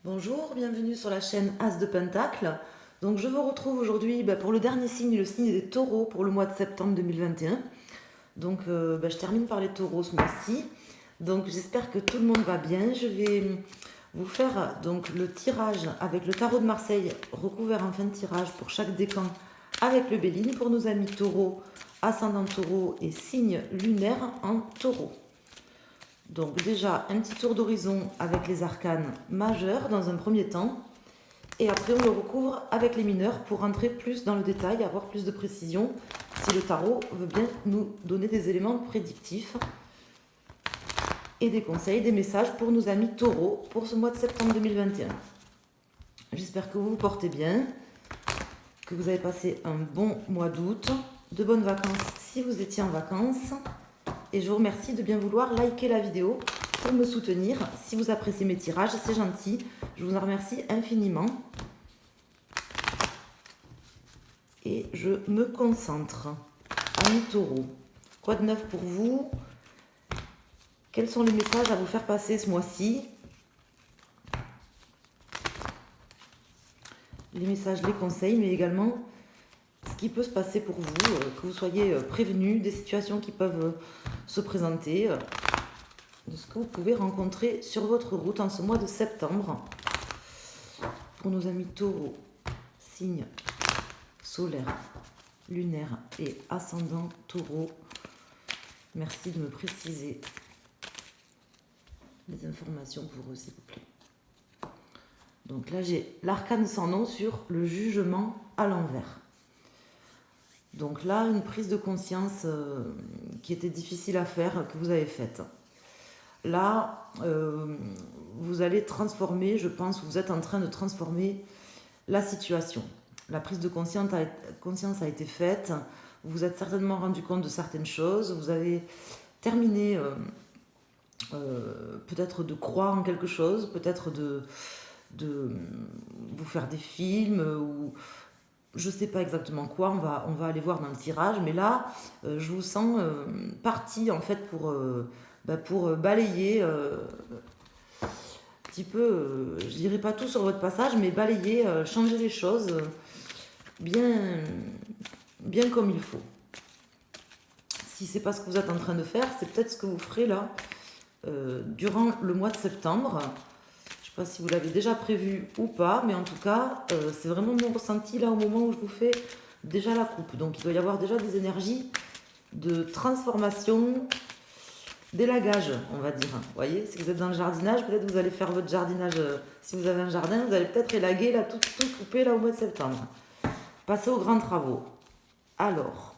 Bonjour, bienvenue sur la chaîne As de Pentacle. Donc je vous retrouve aujourd'hui pour le dernier signe, le signe des taureaux pour le mois de septembre 2021. Donc je termine par les taureaux ce mois-ci. Donc j'espère que tout le monde va bien. Je vais vous faire donc le tirage avec le tarot de Marseille recouvert en fin de tirage pour chaque décan avec le Béline pour nos amis taureaux, ascendant taureau et signe lunaire en taureau. Donc déjà un petit tour d'horizon avec les arcanes majeurs dans un premier temps. Et après on le recouvre avec les mineurs pour rentrer plus dans le détail, avoir plus de précision si le tarot veut bien nous donner des éléments prédictifs et des conseils, des messages pour nos amis taureaux pour ce mois de septembre 2021. J'espère que vous vous portez bien, que vous avez passé un bon mois d'août, de bonnes vacances si vous étiez en vacances. Et je vous remercie de bien vouloir liker la vidéo pour me soutenir. Si vous appréciez mes tirages, c'est gentil. Je vous en remercie infiniment. Et je me concentre. Amis taureaux, quoi de neuf pour vous? Quels sont les messages à vous faire passer ce mois-ci? Les messages, les conseils, mais également ce qui peut se passer pour vous, que vous soyez prévenus des situations qui peuvent se présenter, de ce que vous pouvez rencontrer sur votre route en ce mois de septembre. Pour nos amis taureaux, signe solaire, lunaire et ascendant taureau, merci de me préciser les informations pour eux, s'il vous plaît. Donc là, j'ai l'arcane sans nom sur le jugement à l'envers. Donc là, une prise de conscience qui était difficile à faire, que vous avez faite. Là, vous allez transformer, je pense, vous êtes en train de transformer la situation. La prise de conscience a été faite, vous vous êtes certainement rendu compte de certaines choses, vous avez terminé peut-être de croire en quelque chose, peut-être de vous faire des films ou je ne sais pas exactement quoi, on va aller voir dans le tirage, mais là, je vous sens partie en fait pour balayer un petit peu, je dirais pas tout sur votre passage, mais balayer, changer les choses bien comme il faut. Si c'est pas ce que vous êtes en train de faire, c'est peut-être ce que vous ferez là durant le mois de septembre. Je ne sais pas si vous l'avez déjà prévu ou pas, mais en tout cas, c'est vraiment mon ressenti là au moment où je vous fais déjà la coupe. Donc il doit y avoir déjà des énergies de transformation, d'élagage, on va dire. Vous voyez, si vous êtes dans le jardinage, peut-être que vous allez faire votre jardinage. Si vous avez un jardin, vous allez peut-être élaguer là, tout couper là au mois de septembre. Passer aux grands travaux. Alors,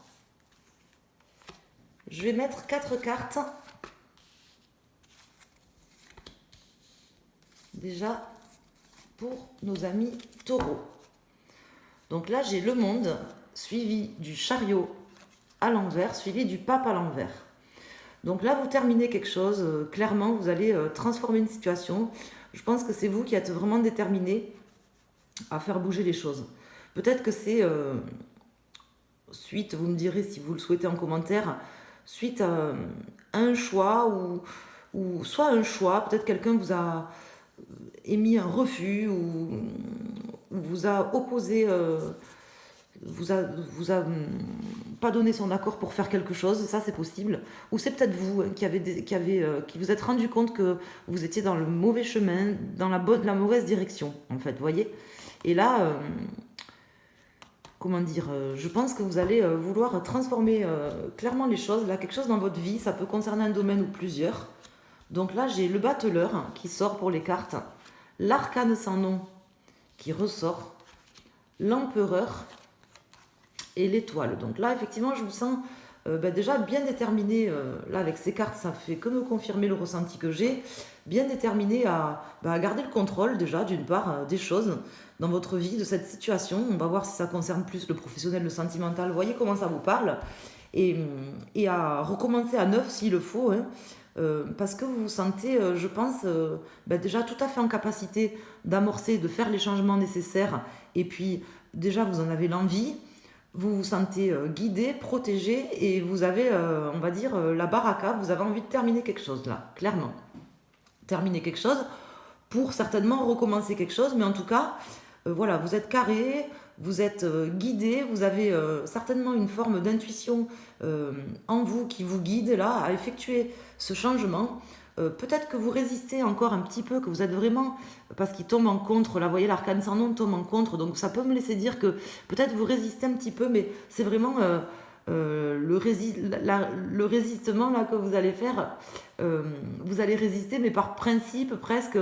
je vais mettre 4 cartes. Déjà pour nos amis taureaux. Donc là, j'ai le monde suivi du chariot à l'envers, suivi du pape à l'envers. Donc là, vous terminez quelque chose. Clairement, vous allez transformer une situation. Je pense que c'est vous qui êtes vraiment déterminé à faire bouger les choses. Peut-être que c'est suite, vous me direz si vous le souhaitez en commentaire, suite à un choix ou soit un choix, peut-être quelqu'un vous a émis un refus ou vous a opposé, vous a pas donné son accord pour faire quelque chose, ça c'est possible. Ou c'est peut-être vous qui vous êtes rendu compte que vous étiez dans le mauvais chemin, dans la mauvaise direction, en fait, vous voyez. Et là, comment dire, je pense que vous allez vouloir transformer clairement les choses. Là, quelque chose dans votre vie, ça peut concerner un domaine ou plusieurs. Donc là, j'ai le battleur qui sort pour les cartes, l'arcane sans nom qui ressort, l'empereur et l'étoile. Donc là, effectivement, je vous sens déjà bien déterminé. Là, avec ces cartes, ça fait que me confirmer le ressenti que j'ai. Bien déterminé à garder le contrôle, déjà, d'une part, des choses dans votre vie, de cette situation. On va voir si ça concerne plus le professionnel, le sentimental. Vous voyez comment ça vous parle. Et à recommencer à neuf s'il le faut, hein. Parce que vous vous sentez, je pense, déjà tout à fait en capacité d'amorcer, de faire les changements nécessaires. Et puis, déjà, vous en avez l'envie. Vous vous sentez guidé, protégé. Et vous avez, on va dire, la baraka. Vous avez envie de terminer quelque chose, là, clairement. Terminer quelque chose pour certainement recommencer quelque chose, mais en tout cas, voilà, vous êtes carré, vous êtes guidé, vous avez certainement une forme d'intuition en vous qui vous guide là à effectuer ce changement. Peut-être que vous résistez encore un petit peu, que vous êtes vraiment, parce qu'il tombe en contre, là vous voyez l'arcane sans nom tombe en contre, donc ça peut me laisser dire que peut-être vous résistez un petit peu, mais c'est vraiment le résistement là que vous allez faire. Vous allez résister, mais par principe presque.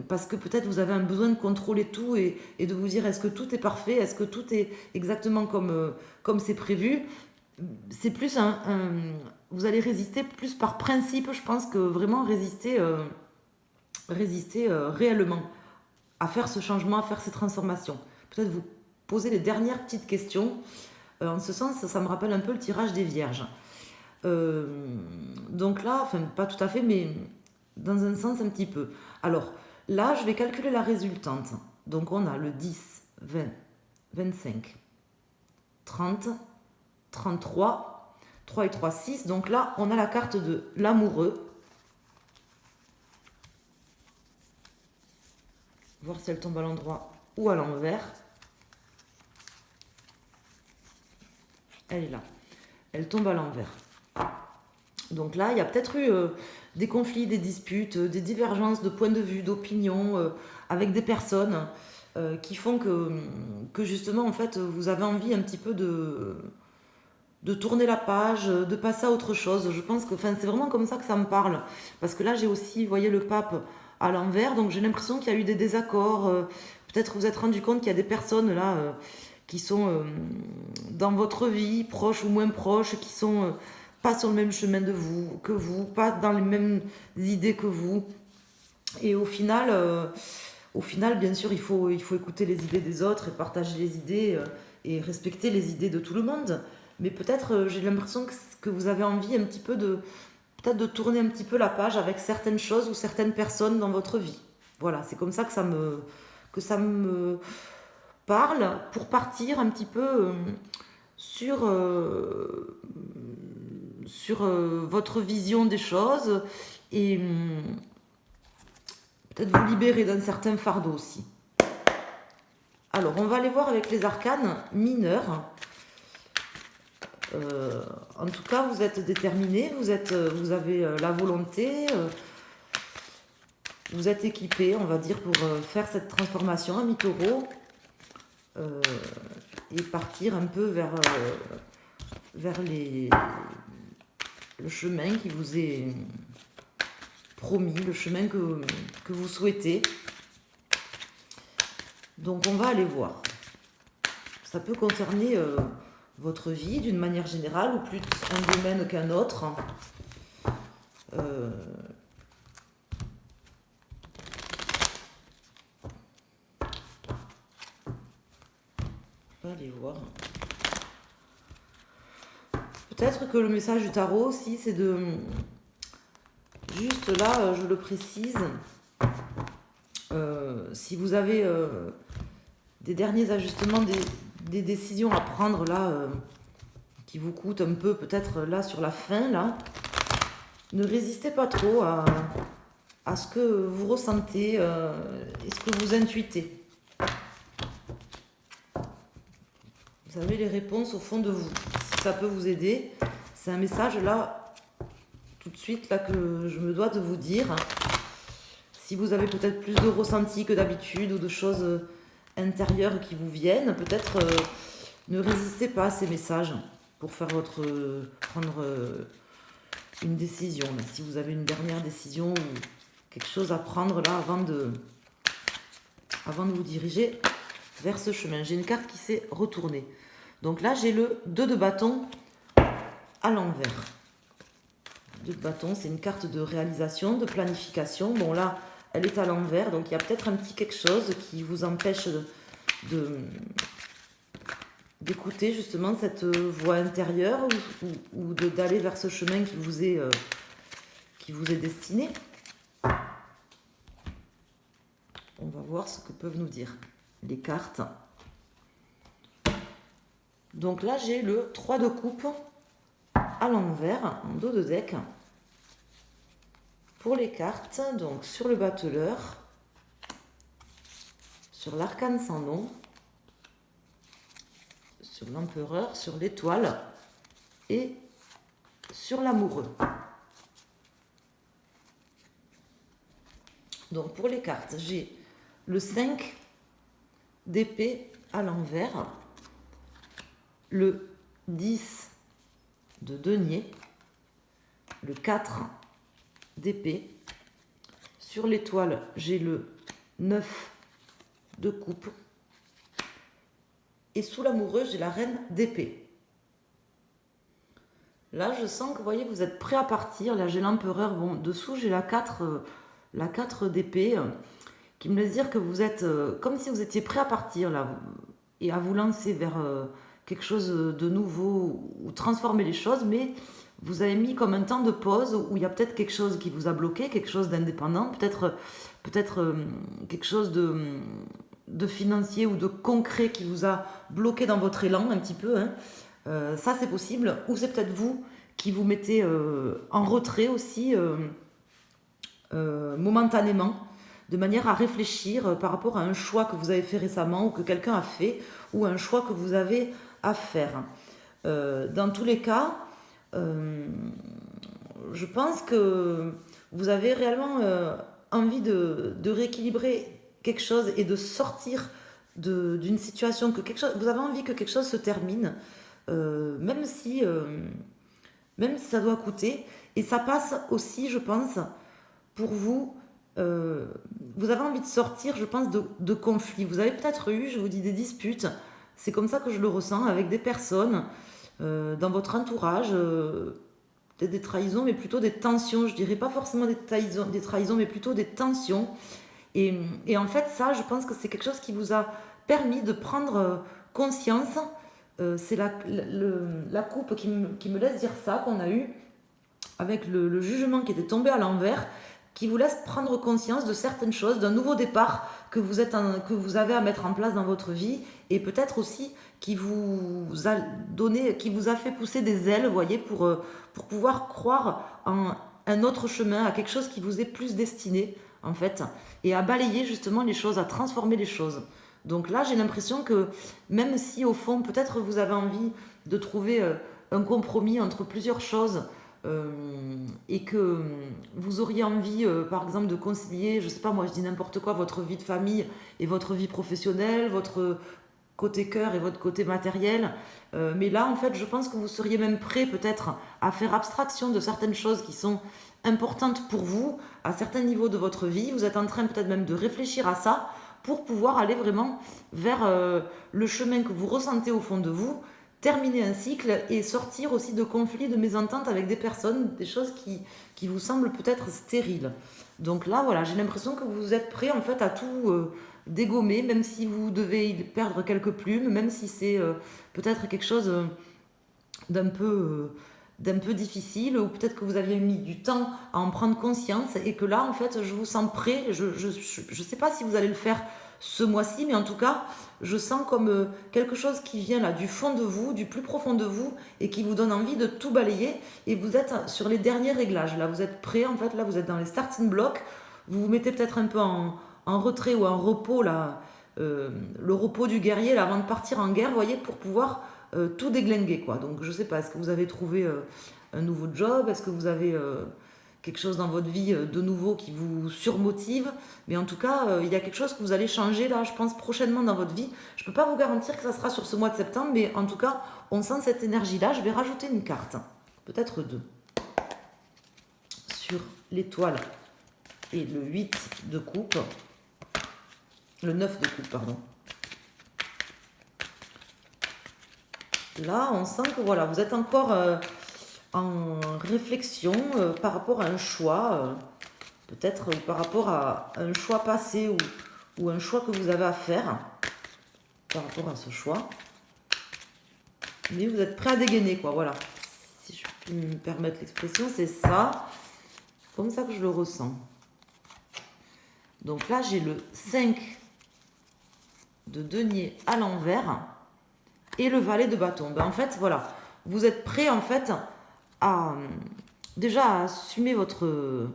Parce que peut-être vous avez un besoin de contrôler tout et de vous dire est-ce que tout est parfait, est-ce que tout est exactement comme c'est prévu. C'est plus vous allez résister plus par principe, je pense, que vraiment résister réellement à faire ce changement, à faire ces transformations. Peut-être vous poser les dernières petites questions. En ce sens, ça me rappelle un peu le tirage des vierges. Donc là, enfin pas tout à fait, mais dans un sens un petit peu. Alors là, je vais calculer la résultante. Donc on a le 10, 20, 25, 30, 33, 3 et 3, 6. Donc là, on a la carte de l'amoureux. Voir si elle tombe à l'endroit ou à l'envers. Elle est là. Elle tombe à l'envers. Donc là, il y a peut-être eu des conflits, des disputes, des divergences de points de vue, d'opinion avec des personnes qui font que justement, en fait, vous avez envie un petit peu de tourner la page, de passer à autre chose. Je pense que c'est vraiment comme ça que ça me parle. Parce que là, j'ai aussi, vous voyez, le pape à l'envers, donc j'ai l'impression qu'il y a eu des désaccords. Peut-être vous êtes rendu compte qu'il y a des personnes là qui sont dans votre vie, proches ou moins proches, qui sont pas sur le même chemin que vous, pas dans les mêmes idées que vous. Et au final, bien sûr, il faut écouter les idées des autres et partager les idées et respecter les idées de tout le monde. Mais peut-être, j'ai l'impression que vous avez envie un petit peu peut-être de tourner un petit peu la page avec certaines choses ou certaines personnes dans votre vie. Voilà, c'est comme ça que ça me parle pour partir un petit peu sur votre vision des choses et peut-être vous libérer d'un certain fardeau aussi. Alors, on va aller voir avec les arcanes mineurs. En tout cas, vous êtes déterminé, vous avez la volonté, vous êtes équipé, on va dire, pour faire cette transformation à mi-taureau et partir un peu vers le chemin qui vous est promis, le chemin que vous souhaitez. Donc on va aller voir. Ça peut concerner votre vie d'une manière générale ou plus un domaine qu'un autre. On va aller voir. Peut-être que le message du tarot aussi, c'est de... Juste là, je le précise, si vous avez des derniers ajustements, des décisions à prendre là, qui vous coûtent un peu peut-être là sur la fin, là, ne résistez pas trop à ce que vous ressentez et ce que vous intuitez. Vous avez les réponses au fond de vous. Si ça peut vous aider, c'est un message là, tout de suite, là que je me dois de vous dire. Si vous avez peut-être plus de ressenti que d'habitude ou de choses intérieures qui vous viennent, peut-être ne résistez pas à ces messages pour prendre une décision. Là. Si vous avez une dernière décision ou quelque chose à prendre là avant de vous diriger vers ce chemin. J'ai une carte qui s'est retournée. Donc là, j'ai le 2 de bâton à l'envers. 2 de bâton, c'est une carte de réalisation, de planification. Bon là, elle est à l'envers, donc il y a peut-être un petit quelque chose qui vous empêche d'écouter justement cette voix intérieure ou d'aller vers ce chemin qui vous est destiné. On va voir ce que peuvent nous dire les cartes. Donc là, j'ai le 3 de coupe à l'envers, en dos de deck. Pour les cartes, donc sur le bateleur, sur l'arcane sans nom, sur l'empereur, sur l'étoile et sur l'amoureux. Donc pour les cartes, j'ai le 5 d'épée à l'envers, le 10 de denier, le 4 d'épée. Sur l'étoile, j'ai le 9 de coupe. Et sous l'amoureux, j'ai la reine d'épée. Là, je sens que, vous voyez, vous êtes prêt à partir. Là, j'ai l'empereur. Bon, dessous, j'ai la 4 d'épée, qui me laisse dire que vous êtes comme si vous étiez prêt à partir, là, et à vous lancer vers quelque chose de nouveau, ou transformer les choses, mais vous avez mis comme un temps de pause, où il y a peut-être quelque chose qui vous a bloqué, quelque chose d'indépendant, peut-être quelque chose de financier ou de concret qui vous a bloqué dans votre élan un petit peu, hein. Ça c'est possible, ou c'est peut-être vous qui vous mettez en retrait aussi momentanément, de manière à réfléchir par rapport à un choix que vous avez fait récemment ou que quelqu'un a fait, ou un choix que vous avez à faire. Dans tous les cas, je pense que vous avez réellement envie de rééquilibrer quelque chose et de sortir d'une situation, vous avez envie que quelque chose se termine, même si ça doit coûter. Et ça passe aussi, je pense, pour vous, vous avez envie de sortir, je pense, de conflits. Vous avez peut-être eu, je vous dis, des disputes. C'est comme ça que je le ressens, avec des personnes dans votre entourage, peut-être des trahisons, mais plutôt des tensions. Je dirais pas forcément des trahisons, mais plutôt des tensions. Et en fait, ça, je pense que c'est quelque chose qui vous a permis de prendre conscience. C'est la coupe qui me laisse dire ça, qu'on a eu avec le jugement qui était tombé à l'envers, qui vous laisse prendre conscience de certaines choses, d'un nouveau départ que vous avez à mettre en place dans votre vie, et peut-être aussi qui vous a fait pousser des ailes, vous voyez, pour pouvoir croire en un autre chemin, à quelque chose qui vous est plus destiné, en fait, et à balayer justement les choses, à transformer les choses. Donc là, j'ai l'impression que même si au fond, peut-être vous avez envie de trouver un compromis entre plusieurs choses, et que vous auriez envie, par exemple, de concilier, je sais pas moi, je dis n'importe quoi, votre vie de famille et votre vie professionnelle, votre côté cœur et votre côté matériel. Mais là, en fait, je pense que vous seriez même prêt peut-être à faire abstraction de certaines choses qui sont importantes pour vous, à certains niveaux de votre vie. Vous êtes en train peut-être même de réfléchir à ça pour pouvoir aller vraiment vers le chemin que vous ressentez au fond de vous, terminer un cycle et sortir aussi de conflits, de mésententes avec des personnes, des choses qui vous semblent peut-être stériles. Donc là, voilà, j'ai l'impression que vous êtes prêt en fait à tout dégommer, même si vous devez perdre quelques plumes, même si c'est peut-être quelque chose d'un peu difficile, ou peut-être que vous aviez mis du temps à en prendre conscience, et que là, en fait, je vous sens prêt. Je sais pas si vous allez le faire ce mois-ci, mais en tout cas, je sens comme quelque chose qui vient là du fond de vous, du plus profond de vous, et qui vous donne envie de tout balayer. Et vous êtes sur les derniers réglages. Là, vous êtes prêt, en fait, là, vous êtes dans les starting blocks. Vous vous mettez peut-être un peu en retrait ou en repos, là, le repos du guerrier, là, avant de partir en guerre, vous voyez, pour pouvoir tout déglinguer, quoi. Donc, je sais pas, est-ce que vous avez trouvé un nouveau job? Est-ce que vous avez quelque chose dans votre vie de nouveau qui vous surmotive? Mais en tout cas, il y a quelque chose que vous allez changer là, je pense, prochainement dans votre vie. Je ne peux pas vous garantir que ça sera sur ce mois de septembre, mais en tout cas, on sent cette énergie-là. Je vais rajouter une carte, peut-être deux, sur l'étoile et le 8 de coupe, le 9 de coupe, pardon. Là, on sent que voilà, vous êtes encore en réflexion par rapport à un choix, peut-être par rapport à un choix passé, ou un choix que vous avez à faire par rapport à ce choix. Mais vous êtes prêt à dégainer, quoi, voilà. Si je peux me permettre l'expression, c'est ça. Comme ça que je le ressens. Donc là, j'ai le 5 de denier à l'envers et le valet de bâton. Ben, en fait, voilà. Vous êtes prêt, en fait, déjà à assumer votre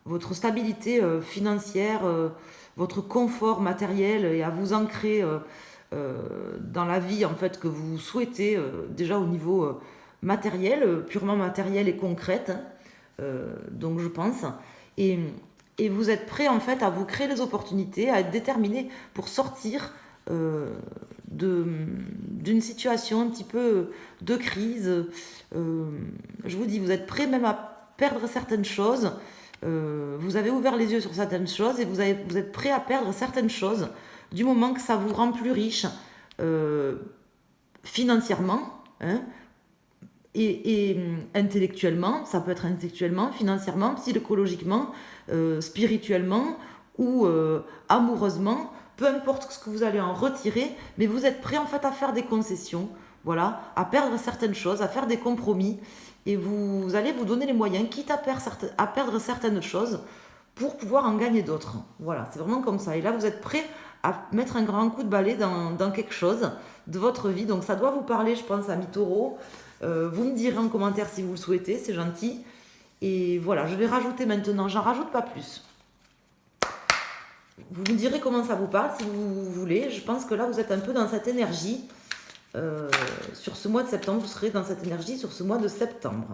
votre stabilité financière, votre confort matériel et à vous ancrer dans la vie en fait que vous souhaitez déjà au niveau matériel, purement matériel et concrète, hein, donc je pense. Et, et vous êtes prêt en fait à vous créer les opportunités, à être déterminé pour sortir d'une situation un petit peu de crise. Je vous dis, vous êtes prêt même à perdre certaines choses. Vous avez ouvert les yeux sur certaines choses et vous êtes prêt à perdre certaines choses du moment que ça vous rend plus riche financièrement, hein, et intellectuellement, ça peut être intellectuellement, financièrement, psychologiquement, spirituellement ou amoureusement, peu importe ce que vous allez en retirer, mais vous êtes prêt en fait à faire des concessions, voilà, à perdre certaines choses, à faire des compromis, et vous allez vous donner les moyens, quitte à perdre certaines choses, pour pouvoir en gagner d'autres. Voilà, c'est vraiment comme ça. Et là, vous êtes prêt à mettre un grand coup de balai dans quelque chose de votre vie. Donc ça doit vous parler, je pense, amis taureaux. Vous me direz en commentaire si vous le souhaitez, c'est gentil. Et voilà, je vais rajouter maintenant, j'en rajoute pas plus. Vous me direz comment ça vous parle si vous voulez. Je pense que là, vous êtes un peu dans cette énergie. Sur ce mois de septembre, vous serez dans cette énergie sur ce mois de septembre.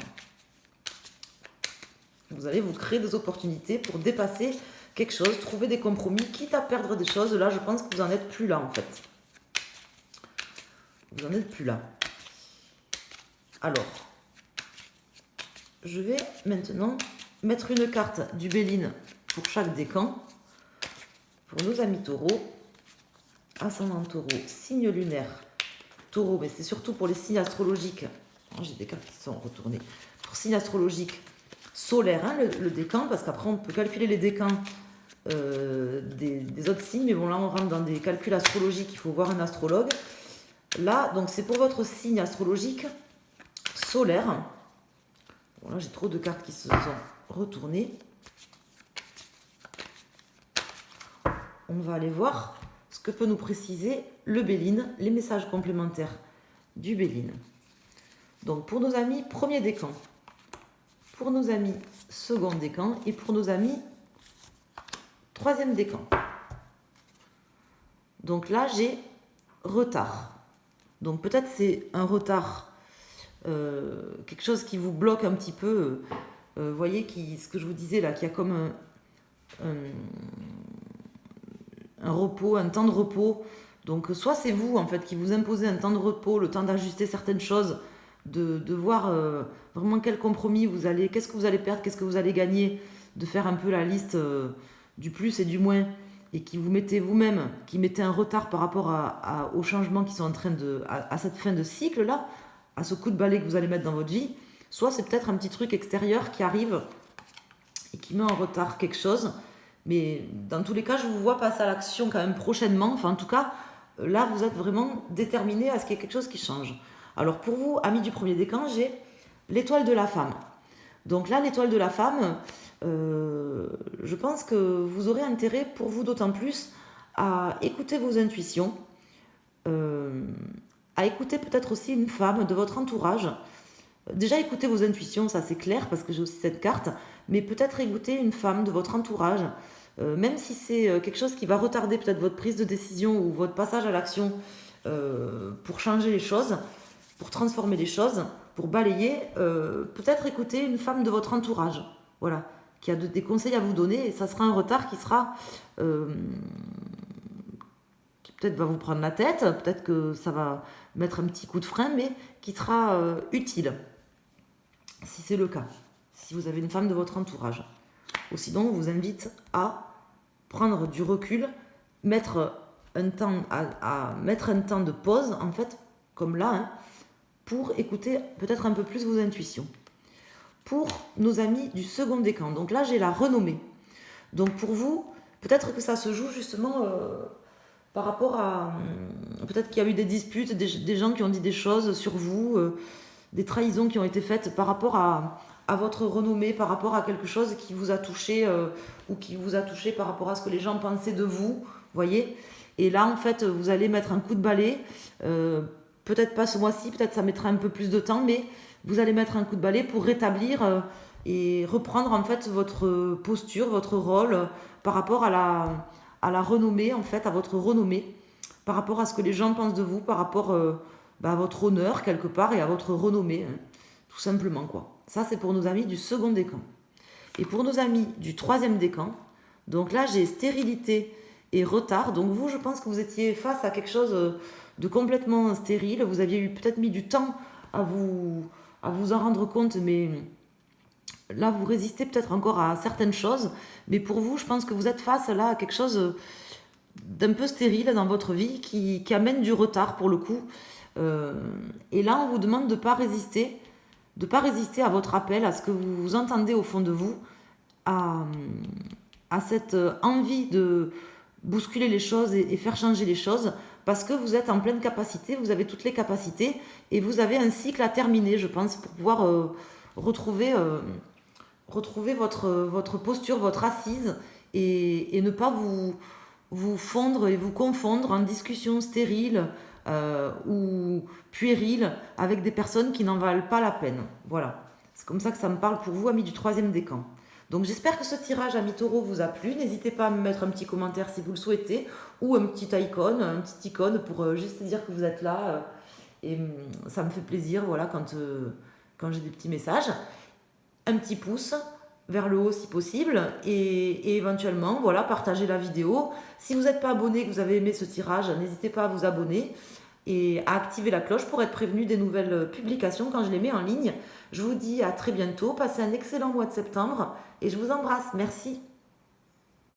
Vous allez vous créer des opportunités pour dépasser quelque chose, trouver des compromis, quitte à perdre des choses. Là, je pense que vous n'en êtes plus là, en fait. Vous n'en êtes plus là. Alors, je vais maintenant mettre une carte du Béline pour chaque décan. Pour nos amis taureaux, ascendant taureau, signe lunaire, taureau, mais c'est surtout pour les signes astrologiques. J'ai des cartes qui sont retournées. Pour signes astrologiques solaires, hein, le décan, parce qu'après on peut calculer les décans des autres signes, mais bon, là on rentre dans des calculs astrologiques, il faut voir un astrologue. Là, donc c'est pour votre signe astrologique solaire. Bon, là j'ai trop de cartes qui se sont retournées. On va aller voir ce que peut nous préciser le Béline, les messages complémentaires du Béline. Donc pour nos amis, premier décan. Pour nos amis, second décan. Et pour nos amis, troisième décan. Donc là, j'ai retard. Donc peut-être c'est un retard, quelque chose qui vous bloque un petit peu. Vous voyez, ce que je vous disais là, qu'il y a comme un repos, un temps de repos. Donc soit c'est vous en fait qui vous imposez un temps de repos, le temps d'ajuster certaines choses, de voir vraiment quel compromis vous allez, qu'est-ce que vous allez perdre, qu'est-ce que vous allez gagner, de faire un peu la liste du plus et du moins, et qui vous mettez vous-même, qui mettez un retard par rapport aux changements qui sont en train à cette fin de cycle là, à ce coup de balai que vous allez mettre dans votre vie. Soit c'est peut-être un petit truc extérieur qui arrive et qui met en retard quelque chose. Mais dans tous les cas, je vous vois passer à l'action quand même prochainement. Enfin, en tout cas, là, vous êtes vraiment déterminé à ce qu'il y ait quelque chose qui change. Alors, pour vous, amis du premier décan, j'ai l'étoile de la femme. Donc là, l'étoile de la femme, je pense que vous aurez intérêt, pour vous d'autant plus, à écouter vos intuitions, à écouter peut-être aussi une femme de votre entourage. Déjà, écoutez vos intuitions, ça c'est clair, parce que j'ai aussi cette carte, mais peut-être écouter une femme de votre entourage, même si c'est quelque chose qui va retarder peut-être votre prise de décision ou votre passage à l'action pour changer les choses, pour transformer les choses, pour balayer, peut-être écouter une femme de votre entourage, voilà, qui a des conseils à vous donner, et ça sera un retard qui sera... qui peut-être va vous prendre la tête, peut-être que ça va mettre un petit coup de frein, mais qui sera utile, si c'est le cas, si vous avez une femme de votre entourage. Ou sinon, on vous invite à prendre du recul, mettre un temps, mettre un temps de pause, en fait, comme là, hein, pour écouter peut-être un peu plus vos intuitions. Pour nos amis du second décan, donc là, j'ai la renommée. Donc pour vous, peut-être que ça se joue justement par rapport à... peut-être qu'il y a eu des disputes, des gens qui ont dit des choses sur vous, des trahisons qui ont été faites par rapport à votre renommée, par rapport à quelque chose qui vous a touché ou qui vous a touché par rapport à ce que les gens pensaient de vous, voyez. Et là, en fait, vous allez mettre un coup de balai, peut-être pas ce mois-ci, peut-être ça mettra un peu plus de temps, mais vous allez mettre un coup de balai pour rétablir et reprendre en fait votre posture, votre rôle par rapport à la renommée, en fait, à votre renommée, par rapport à ce que les gens pensent de vous, par rapport à votre honneur quelque part et à votre renommée, hein, tout simplement quoi. Ça c'est pour nos amis du second décan. Et pour nos amis du troisième décan, donc là j'ai stérilité et retard. Donc vous, je pense que vous étiez face à quelque chose de complètement stérile. Vous aviez eu peut-être mis du temps à vous en rendre compte, mais là vous résistez peut-être encore à certaines choses. Mais pour vous, je pense que vous êtes face là à quelque chose d'un peu stérile dans votre vie qui amène du retard pour le coup. Et là, on vous demande de pas résister à votre appel, à ce que vous entendez au fond de vous, à, à cette envie de bousculer les choses et faire changer les choses, parce que vous êtes en pleine capacité, vous avez toutes les capacités, et vous avez un cycle à terminer, je pense, pour pouvoir retrouver, retrouver votre posture, votre assise, et ne pas vous fondre et vous confondre en discussions stériles ou puériles avec des personnes qui n'en valent pas la peine. Voilà, c'est comme ça que ça me parle pour vous, amis du troisième décan. Donc j'espère que ce tirage, amis taureau, vous a plu. N'hésitez pas à me mettre un petit commentaire si vous le souhaitez, ou un petit icône pour juste dire que vous êtes là. Et ça me fait plaisir, voilà, quand j'ai des petits messages. Un petit pouce vers le haut si possible, et éventuellement, voilà, partagez la vidéo. Si vous n'êtes pas abonné, que vous avez aimé ce tirage, n'hésitez pas à vous abonner et à activer la cloche pour être prévenu des nouvelles publications quand je les mets en ligne. Je vous dis à très bientôt, passez un excellent mois de septembre et je vous embrasse. Merci.